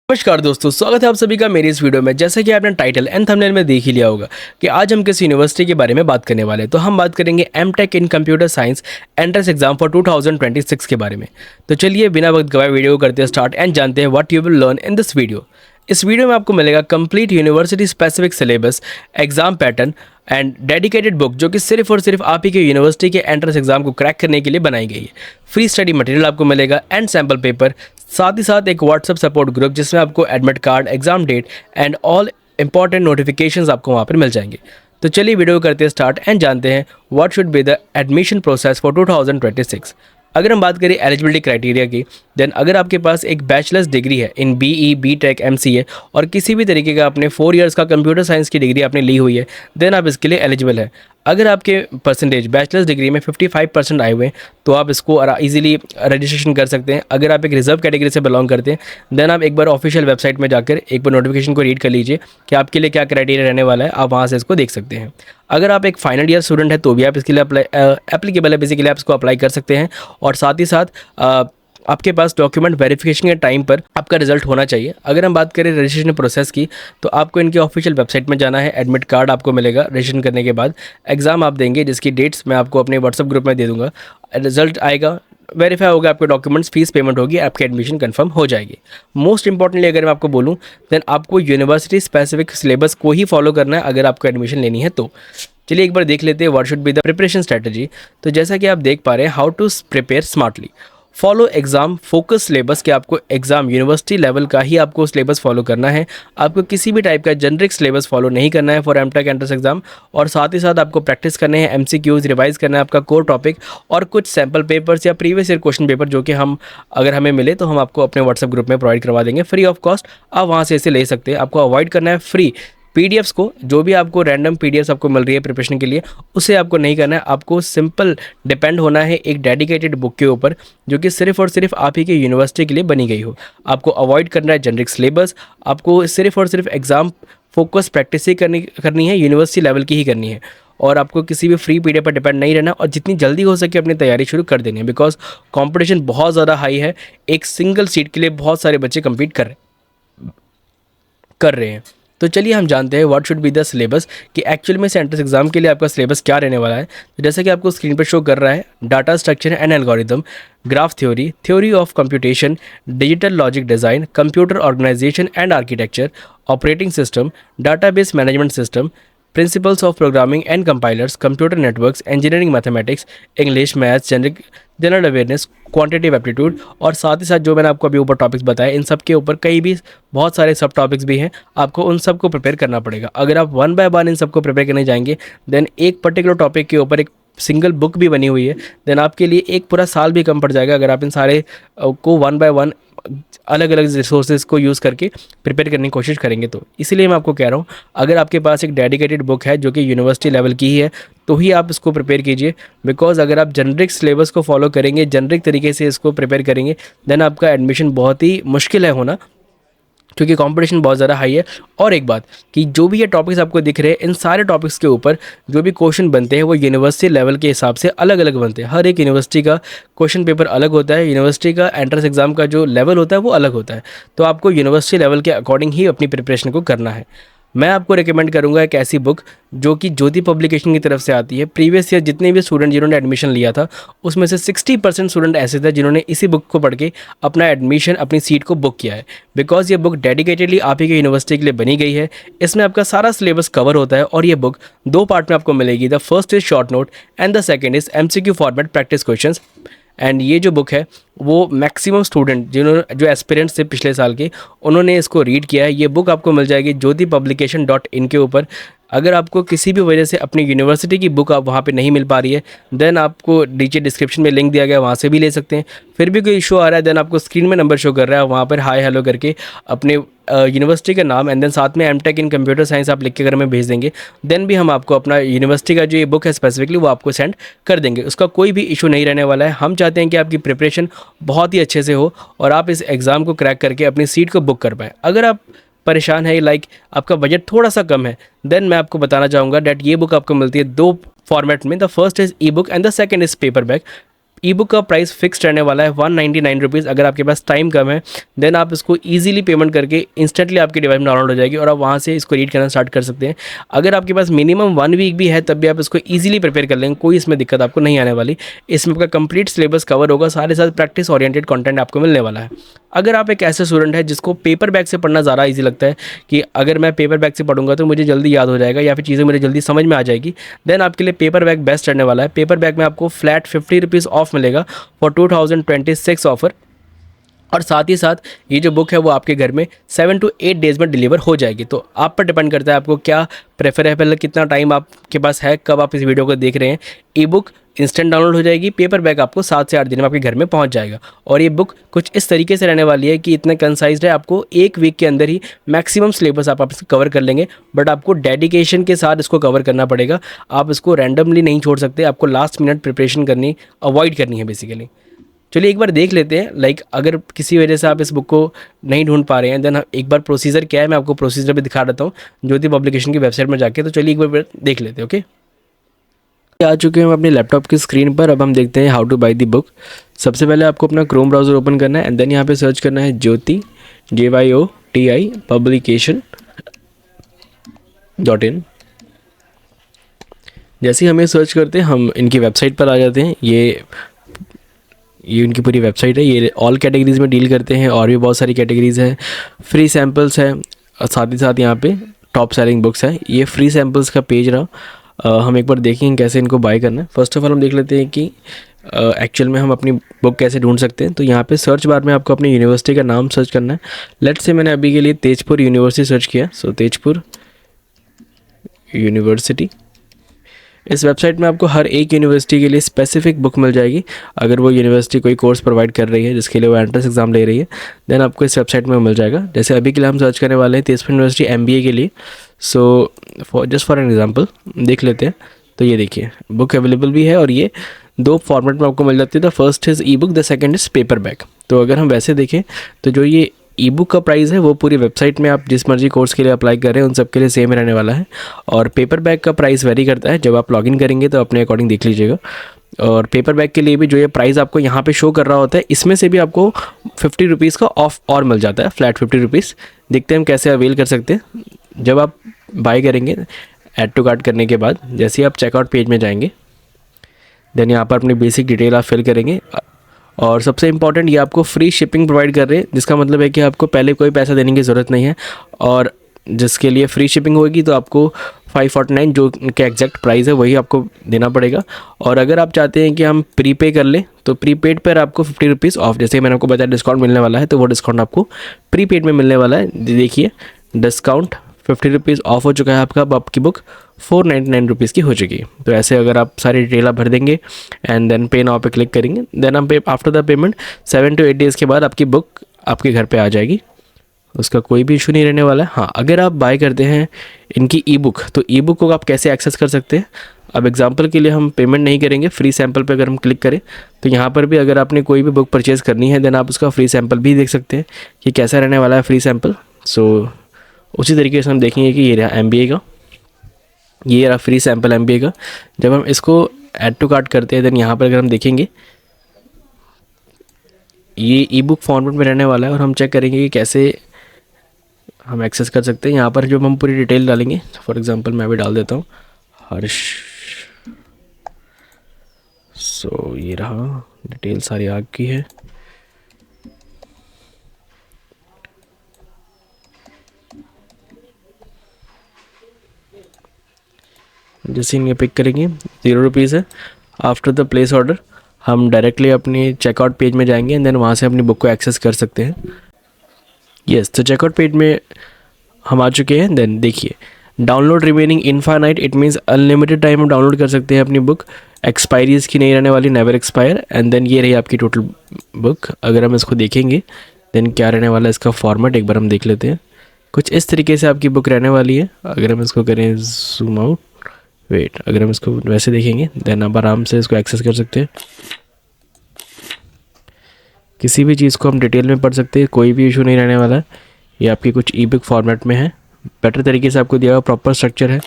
नमस्कार दोस्तों, स्वागत है आप सभी का मेरी इस वीडियो में। जैसा कि आपने टाइटल एंड थंबनेल में देख ही लिया होगा कि आज हम किस यूनिवर्सिटी के बारे में बात करने वाले हैं। तो हम बात करेंगे MTech in computer science entrance exam for 2026 के बारे में। तो चलिए बिना वक्त गवाए वीडियो को करते हैं स्टार्ट एंड जानते हैं what you will learn in this video. इस वीडियो में आपको मिलेगा complete university specific syllabus, exam pattern and dedicated book जो कि सिर्फ और सिर्फ आप ही के यूनिवर्सिटी के एंट्रेंस एग्जाम को क्रैक करने के लिए बनाई गई है। फ्री स्टडी मटेरियल आपको मिलेगा एंड सैम्पल पेपर, साथ ही साथ एक व्हाट्सएप सपोर्ट ग्रुप जिसमें आपको admit card, exam date and all important notifications आपको वहाँ पर मिल जाएंगे। तो चलिए वीडियो करते हैं स्टार्ट एंड जानते हैं what should be the admission process for 2026। अगर हम बात करें एलिजिबिलिटी क्राइटेरिया की, देन अगर आपके पास एक बैचलर्स डिग्री है इन बीई, बीटेक, एमसीए और किसी भी तरीके का आपने 4 इयर्स का कंप्यूटर साइंस की डिग्री आपने ली हुई है, देन आप इसके लिए एलिजिबल है। अगर आपके परसेंटेज बैचलर्स डिग्री में 55% आए हुए हैं तो आप इसको इजीली रजिस्ट्रेशन कर सकते हैं। अगर आप एक रिजर्व कैटेगरी से बिलोंग करते हैं देन आप एक बार ऑफिशियल वेबसाइट में जाकर एक बार नोटिफिकेशन को रीड कर लीजिए कि आपके लिए क्या क्राइटेरिया रहने वाला है, आप वहाँ से इसको देख सकते हैं। अगर आप एक फाइनल ईयर स्टूडेंट है तो भी आप इसके लिए एप्लीकेबल है, बेसिकली आप इसको अप्लाई कर सकते हैं। और साथ ही साथ आपके पास डॉक्यूमेंट वेरिफिकेशन के टाइम पर आपका रिजल्ट होना चाहिए। अगर हम बात करें रजिस्ट्रेशन प्रोसेस की तो आपको इनके ऑफिशियल वेबसाइट में जाना है, एडमिट कार्ड आपको मिलेगा रजिस्ट्रेशन करने के बाद, एग्ज़ाम आप देंगे जिसकी डेट्स मैं आपको अपने व्हाट्सएप ग्रुप में दे दूँगा, रिजल्ट आएगा, वेरीफाई होगा आपके डॉक्यूमेंट्स, फीस पेमेंट होगी, आपकी एडमिशन कंफर्म हो जाएगी। मोस्ट इंपॉर्टेंटली अगर मैं आपको बोलूँ देन आपको यूनिवर्सिटी स्पेसिफिक सिलेबस को ही फॉलो करना है अगर आपको एडमिशन लेनी है तो। चलिए एक बार देख लेते हैं what should be the preparation strategy. तो जैसा कि आप देख पा रहे हैं, how to prepare smartly, follow exam focus syllabus, कि आपको एग्जाम यूनिवर्सिटी लेवल का ही आपको सिलेबस फॉलो करना है। आपको किसी भी टाइप का जेनरिक सिलेबस फॉलो नहीं करना है फॉर एमटेक एंट्रेंस एग्जाम। और साथ ही साथ आपको प्रैक्टिस करने हैं, एमसीक्यूज रिवाइज करना है आपका कोर टॉपिक, और कुछ सैम्पल पेपर्स या प्रीवियस ईयर क्वेश्चन पेपर जो कि अगर हमें मिले तो हम आपको अपने व्हाट्सएप ग्रुप में प्रोवाइड करवा देंगे फ्री ऑफ कॉस्ट। आप वहाँ से इसे ले सकते हैं। आपको अवॉइड करना है फ्री पीडीएफ्स को, जो भी आपको रैंडम पीडीएफ्स आपको मिल रही है प्रिपरेशन के लिए उसे आपको नहीं करना है। आपको सिंपल डिपेंड होना है एक डेडिकेटेड बुक के ऊपर जो कि सिर्फ और सिर्फ आप ही के यूनिवर्सिटी के लिए बनी गई हो। आपको अवॉइड करना है जेनरिक सिलेबस, आपको सिर्फ और सिर्फ एग्जाम फोकस प्रैक्टिस ही करनी है, यूनिवर्सिटी लेवल की ही करनी है। और आपको किसी भी फ्री पीडीएफ पर डिपेंड नहीं रहना और जितनी जल्दी हो सके अपनी तैयारी शुरू कर देनी है, बिकॉज कॉम्पिटिशन बहुत ज़्यादा हाई है। एक सिंगल सीट के लिए बहुत सारे बच्चे कम्पीट कर रहे हैं। तो चलिए हम जानते हैं what should be the syllabus, कि एक्चुअल में से एंट्रेंस एग्जाम के लिए आपका सिलेबस क्या रहने वाला है। तो जैसा कि आपको स्क्रीन पर शो कर रहा है, data structure and algorithm, graph theory, theory of computation, digital logic design, computer organisation and architecture, operating system, database management system, principles of programming and compilers, computer networks, engineering mathematics, English, maths, general awareness, quantitative aptitude. और साथ ही साथ जो मैंने आपको अभी ऊपर topics बताए इन सब के ऊपर कई भी बहुत सारे सब टॉपिक्स भी हैं, आपको उन सब को प्रिपेयर करना पड़ेगा। अगर आप 1 बाय 1 इन सबको प्रिपेयर करने जाएंगे देन एक पर्टिकुलर टॉपिक के ऊपर एक सिंगल बुक भी बनी हुई है, देन आपके लिए एक पूरा साल भी कम पड़ जाएगा अगर आप इन सारे को 1 बाय 1 अलग अलग रिसोर्सेज को यूज़ करके प्रिपेयर करने की कोशिश करेंगे। तो इसीलिए मैं आपको कह रहा हूँ अगर आपके पास एक डेडिकेटेड बुक है जो कि यूनिवर्सिटी लेवल की ही है तो ही आप इसको प्रिपेयर कीजिए। बिकॉज अगर आप जेनरिक सिलेबस को फॉलो करेंगे, जेनरिक तरीके से इसको प्रिपेयर करेंगे, देन आपका एडमिशन बहुत ही मुश्किल है होना, क्योंकि कंपटीशन बहुत ज़्यादा हाई है। और एक बात कि जो भी ये टॉपिक्स आपको दिख रहे हैं इन सारे टॉपिक्स के ऊपर जो भी क्वेश्चन बनते हैं वो यूनिवर्सिटी लेवल के हिसाब से अलग अलग बनते हैं। हर एक यूनिवर्सिटी का क्वेश्चन पेपर अलग होता है, यूनिवर्सिटी का एंट्रेंस एग्जाम का जो लेवल होता है वो अलग होता है। तो आपको यूनिवर्सिटी लेवल के अकॉर्डिंग ही अपनी प्रिपरेशन को करना है। मैं आपको रिकमेंड करूंगा एक ऐसी बुक जो कि ज्योति पब्लिकेशन की तरफ से आती है। प्रीवियस ईयर जितने भी स्टूडेंट जिन्होंने एडमिशन लिया था उसमें से 60% स्टूडेंट ऐसे थे जिन्होंने इसी बुक को पढ़ के अपना एडमिशन, अपनी सीट को बुक किया है। बिकॉज ये बुक डेडिकेटेडली आप ही के यूनिवर्सिटी के लिए बनी गई है। इसमें आपका सारा सिलेबस कवर होता है और ये बुक 2 पार्ट में आपको मिलेगी। The first is short note and the second is MCQ format practice question. And ये जो बुक है वो मैक्सिमम स्टूडेंट जो एस्पिरेंट्स थे पिछले साल के उन्होंने इसको रीड किया है। ये बुक आपको मिल जाएगी jyotipublication.in के ऊपर। अगर आपको किसी भी वजह से अपनी यूनिवर्सिटी की बुक आप वहाँ पे नहीं मिल पा रही है देन आपको नीचे डिस्क्रिप्शन में लिंक दिया गया, वहाँ से भी ले सकते हैं। फिर भी कोई इशू आ रहा है देन आपको स्क्रीन में नंबर शो कर रहा है, वहाँ पर हाय हेलो करके अपने यूनिवर्सिटी का नाम एंड देन साथ में एमटेक इन कंप्यूटर साइंस आप लिख के अगर हमें भेज देंगे देन भी हम आपको अपना यूनिवर्सिटी का जो ये बुक है स्पेसिफिकली वो आपको सेंड कर देंगे। उसका कोई भी इशू नहीं रहने वाला है। हम चाहते हैं कि आपकी प्रिपरेशन बहुत ही अच्छे से हो और आप इस एग्ज़ाम को क्रैक करके अपनी सीट को बुक कर पाएँ। अगर आप परेशान है, लाइक आपका बजट थोड़ा सा कम है, देन मैं आपको बताना चाहूँगा डेट ये बुक आपको मिलती है 2 फॉर्मेट में। The first is E book and the second is paper back. E book का प्राइस फिक्स रहने वाला है 199 रुपीज़। अगर आपके पास टाइम कम है देन आप इसको ईजिली पेमेंट करके इंस्टेंटली आपके डिवाइस में डाउनलोड हो जाएगी और आप वहाँ से इसको रीड करना स्टार्ट कर सकते हैं। अगर आपके पास मिनिमम 1 वीक भी है तब भी आप इसको ईजिली प्रिपेयर कर लेंगे, कोई इसमें दिक्कत आपको नहीं आने वाली। इसमें आपका कंप्लीट सिलेबस कवर होगा, सारे साथ प्रैक्टिस ओरिएंटेड कंटेंट आपको मिलने वाला है। अगर आप एक ऐसे स्टूडेंट है जिसको पेपर बैग से पढ़ना ज़्यादा ईजी लगता है कि अगर मैं पेपर बैग से पढ़ूंगा तो मुझे जल्दी याद हो जाएगा या फिर चीज़ें मुझे जल्दी समझ में आ जाएगी, देन आपके लिए पेपर बैग बेस्ट रहने वाला है। पेपर बैग में आपको फ्लैट 50 रुपीज़ ऑफ मिलेगा फॉर 2026 ऑफर, और साथ ही साथ ये जो बुक है वो आपके घर में 7 to 8 डेज़ में डिलीवर हो जाएगी। तो आप पर डिपेंड करता है आपको क्या प्रेफर है, पहले कितना टाइम आपके पास है, कब आप इस वीडियो को देख रहे हैं। ई बुक इंस्टेंट डाउनलोड हो जाएगी, पेपर बैग आपको 7 से 8 दिन में आपके घर में पहुंच जाएगा। और ये बुक कुछ इस तरीके से रहने वाली है कि इतना कंसाइज्ड है, आपको 1 वीक के अंदर ही मैक्सिमम सिलेबस आप इसको कवर कर लेंगे। बट आपको डेडिकेशन के साथ इसको कवर करना पड़ेगा, आप इसको रैंडमली नहीं छोड़ सकते, आपको लास्ट मिनट प्रिपरेशन करनी अवॉइड करनी है बेसिकली। चलिए एक बार देख लेते हैं, लाइक अगर किसी वजह से आप इस बुक को नहीं ढूंढ पा रहे हैं देन एक बार प्रोसीजर क्या है मैं आपको प्रोसीजर भी दिखा देता हूँ ज्योति पब्लिकेशन की वेबसाइट में जाके। तो चलिए एक बार देख लेते हैं। ओके, आ चुके हैं हम अपने लैपटॉप की स्क्रीन पर। अब हम देखते हैं how two by the book. सबसे पहले आपको अपना क्रोम ब्राउज़र ओपन करना है एंड देन यहाँ पे सर्च करना है ज्योति JYOTI publication.in। जैसे ही हमें सर्च करते हैं हम इनकी वेबसाइट पर आ जाते हैं। ये उनकी पूरी वेबसाइट है। ये ऑल कैटेगरीज़ में डील करते हैं और भी बहुत सारी कैटेगरीज़ है, फ्री सैम्पल्स है और साथ ही साथ यहाँ पे टॉप सेलिंग बुक्स है। ये फ्री सैम्पल्स का पेज रहा। हम एक बार देखेंगे कैसे इनको बाय करना है। फर्स्ट ऑफ ऑल हम देख लेते हैं कि एक्चुअल में हम अपनी बुक कैसे ढूंढ सकते हैं। तो यहाँ पे सर्च बार में आपको अपनी यूनिवर्सिटी का नाम सर्च करना है। लेट्स से मैंने अभी के लिए तेजपुर यूनिवर्सिटी सर्च किया, सो तेजपुर यूनिवर्सिटी। इस वेबसाइट में आपको हर एक यूनिवर्सिटी के लिए स्पेसिफिक बुक मिल जाएगी। अगर वो यूनिवर्सिटी कोई कोर्स प्रोवाइड कर रही है जिसके लिए वो एंट्रेंस एग्जाम ले रही है देन आपको इस वेबसाइट में मिल जाएगा। जैसे अभी के लिए हम सर्च करने वाले हैं तेजपुर यूनिवर्सिटी MBA के लिए। So just for an example देख लेते हैं। तो ये देखिए बुक अवेलेबल भी है और ये 2 फॉर्मेट में आपको मिल जाती है। The first is E book, the second is paper bag. तो अगर हम वैसे देखें तो जो ये ई बुक का प्राइस है वो पूरी वेबसाइट में आप जिस मर्जी कोर्स के लिए अप्लाई कर रहे हैं उन सब के लिए सेम रहने वाला है। और पेपर बैग का प्राइस वेरी करता है, जब आप लॉगिन करेंगे तो अपने अकॉर्डिंग देख लीजिएगा। और पेपर बैग के लिए भी जो ये प्राइस आपको यहाँ पे शो कर रहा होता है इसमें से भी आपको 50 रुपीज़ का ऑफ और मिल जाता है, फ्लैट 50 रुपीज़। देखते हैं हम कैसे अवेल कर सकते हैं। जब आप बाय करेंगे ऐड टू कार्ट करने के बाद जैसे ही आप चेकआउट पेज में जाएंगे देन यहाँ पर अपनी बेसिक डिटेल आप फिल करेंगे। और सबसे इम्पॉर्टेंट ये आपको फ्री शिपिंग प्रोवाइड कर रहे हैं, जिसका मतलब है कि आपको पहले कोई पैसा देने की ज़रूरत नहीं है। और जिसके लिए फ्री शिपिंग होगी तो आपको 549 जो का एग्जैक्ट प्राइस है वही आपको देना पड़ेगा। और अगर आप चाहते हैं कि हम प्रीपे कर लें तो प्रीपेड पर आपको 50 रुपीज़ ऑफ, जैसे मैंने आपको बताया डिस्काउंट मिलने वाला है तो वो डिस्काउंट आपको प्रीपेड में मिलने वाला है। देखिए डिस्काउंट 50 रुपीज़ ऑफ हो चुका है आपका, अब आपकी बुक 499 रुपीज़ की हो चुकी है। तो ऐसे अगर आप सारी डिटेल आप भर देंगे एंड देन पे नाउ पे क्लिक करेंगे देन हम पे after the payment 7 to 8 days के बाद आपकी बुक आपके घर पे आ जाएगी, उसका कोई भी इशू नहीं रहने वाला है। हाँ, अगर आप बाय करते हैं इनकी ई बुक तो ई बुक को आप कैसे एक्सेस कर सकते हैं। अब एग्जांपल के लिए हम पेमेंट नहीं करेंगे, फ्री सैम्पल पे अगर हम क्लिक करें तो यहाँ पर भी अगर आपने कोई भी बुक परचेज़ करनी है देन आप उसका फ्री सैम्पल भी देख सकते हैं कि कैसा रहने वाला है फ्री सैम्पल। सो उसी तरीके से हम देखेंगे कि ये रहा MBA का, ये रहा फ्री सैम्पल MBA का। जब हम इसको ऐड टू कार्ट करते हैं देन यहाँ पर अगर हम देखेंगे ये ई बुक फॉर्मेट में रहने वाला है और हम चेक करेंगे कि कैसे हम एक्सेस कर सकते हैं। यहाँ पर जब हम पूरी डिटेल डालेंगे, फॉर एग्जांपल मैं भी डाल देता हूँ हर्ष। सो ये रहा डिटेल सारी आपकी है। जैसे इनके पिक करेंगे 0 रुपीज़ है। आफ्टर द प्लेस ऑर्डर हम डायरेक्टली अपने चेकआउट पेज में जाएंगे एंड देन वहाँ से अपनी बुक को एक्सेस कर सकते हैं। यस, तो चेकआउट पेज में हम आ चुके हैं। देन देखिए download remaining infinite, it means unlimited time हम डाउनलोड कर सकते हैं अपनी बुक, एक्सपायरी इसकी नहीं रहने वाली, नेवर एक्सपायर। एंड देन ये रही आपकी टोटल बुक। अगर हम इसको देखेंगे देन क्या रहने वाला है इसका फॉर्मेट एक बार हम देख लेते हैं। कुछ इस तरीके से आपकी बुक रहने वाली है। अगर हम इसको करें जूम आउट, वेट, अगर हम इसको वैसे देखेंगे देन आप आराम से इसको एक्सेस कर सकते हैं। किसी भी चीज़ को हम डिटेल में पढ़ सकते हैं, कोई भी इशू नहीं रहने वाला है। ये आपकी कुछ ई बुक फॉर्मेट में है, बेटर तरीके से आपको दिया हुआ प्रॉपर स्ट्रक्चर है,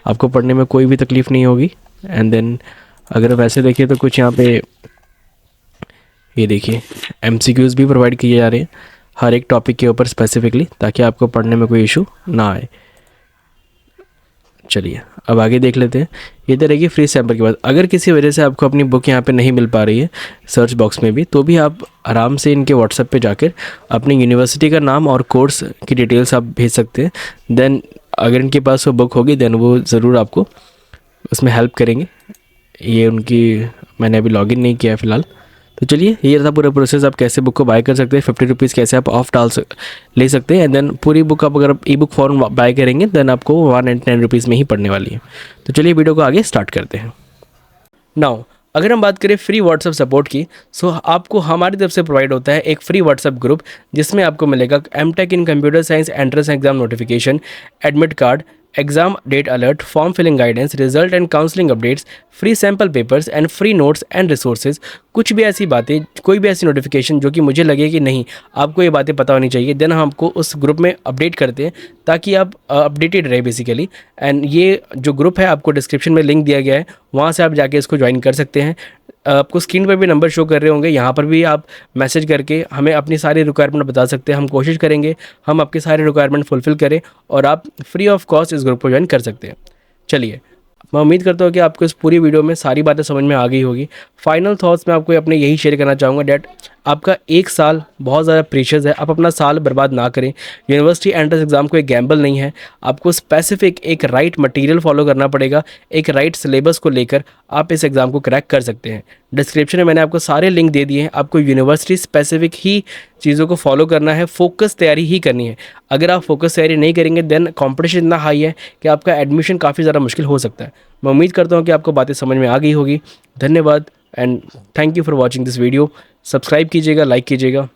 आपको पढ़ने में कोई भी तकलीफ़ नहीं होगी। एंड देन अगर वैसे देखिए तो कुछ यहाँ पे ये देखिए MCQs भी प्रोवाइड किए जा रहे हैं हर एक टॉपिक के ऊपर स्पेसिफिकली, ताकि आपको पढ़ने में कोई इशू ना आए। चलिए अब आगे देख लेते हैं। ये तो रहेगी फ्री सैम्पल के बाद। अगर किसी वजह से आपको अपनी बुक यहाँ पे नहीं मिल पा रही है सर्च बॉक्स में भी, तो भी आप आराम से इनके व्हाट्सएप पे जाकर अपनी यूनिवर्सिटी का नाम और कोर्स की डिटेल्स आप भेज सकते हैं। देन अगर इनके पास वो बुक होगी देन वो ज़रूर आपको उसमें हेल्प करेंगे। ये उनकी मैंने अभी लॉगिन नहीं किया है फ़िलहाल। तो चलिए ये था पूरा प्रोसेस, आप कैसे बुक को बाय कर सकते हैं। 50 रुपीज़ कैसे आप ऑफ ले सकते हैं। एंड देन पूरी बुक आप अगर ई बुक फॉर्म बाय करेंगे देन आपको 199 रुपीज़ में ही पड़ने वाली है। तो चलिए वीडियो को आगे स्टार्ट करते हैं। नाउ अगर हम बात करें फ्री व्हाट्सएप सपोर्ट की, सो आपको हमारी तरफ से प्रोवाइड होता है एक फ्री व्हाट्सएप ग्रुप, जिसमें आपको मिलेगा MTech in computer science entrance exam notification, admit card, exam date alert, form filling guidance, result and counselling updates, free sample papers and free notes and resources. कुछ भी ऐसी बातें, कोई भी ऐसी नोटिफिकेशन जो कि मुझे लगे कि नहीं आपको ये बातें पता होनी चाहिए, देन हम आपको उस ग्रुप में अपडेट करते हैं ताकि आप अपडेटेड रहे बेसिकली। एंड ये जो ग्रुप है आपको डिस्क्रिप्शन में लिंक दिया गया है, वहाँ से आप जाके इसको ज्वाइन कर सकते हैं। आपको स्क्रीन पर भी नंबर शो कर रहे होंगे, यहाँ पर भी आप मैसेज करके हमें अपनी सारी रिक्वायरमेंट बता सकते हैं। हम कोशिश करेंगे हम आपके सारे रिक्वायरमेंट फुलफ़िल करें और आप फ्री ऑफ कॉस्ट इस ग्रुप को ज्वाइन कर सकते हैं। चलिए मैं उम्मीद करता हूँ कि आपको इस पूरी वीडियो में सारी बातें समझ में आ गई होगी। फाइनल थॉट्स में आपको अपने यही शेयर करना चाहूँगा डैट आपका एक साल बहुत ज़्यादा प्रीशियस है। आप अपना साल बर्बाद ना करें। यूनिवर्सिटी एंट्रेंस एग्ज़ाम कोई गैम्बल नहीं है। आपको स्पेसिफिक एक राइट मटेरियल फॉलो करना पड़ेगा, एक राइट सिलेबस को लेकर आप इस एग्ज़ाम को क्रैक कर सकते हैं। डिस्क्रिप्शन में मैंने आपको सारे लिंक दे दिए हैं। आपको यूनिवर्सिटी स्पेसिफिक ही चीज़ों को फॉलो करना है, फोकस तैयारी ही करनी है। अगर आप फोकस तैयारी नहीं करेंगे देन कॉम्पिटिशन इतना हाई है कि आपका एडमिशन काफ़ी ज़्यादा मुश्किल हो सकता है। मैं उम्मीद करता हूँ कि आपको बातें समझ में आ गई होगी। धन्यवाद and thank you for watching this video. Subscribe कीजिएगा, लाइक कीजिएगा।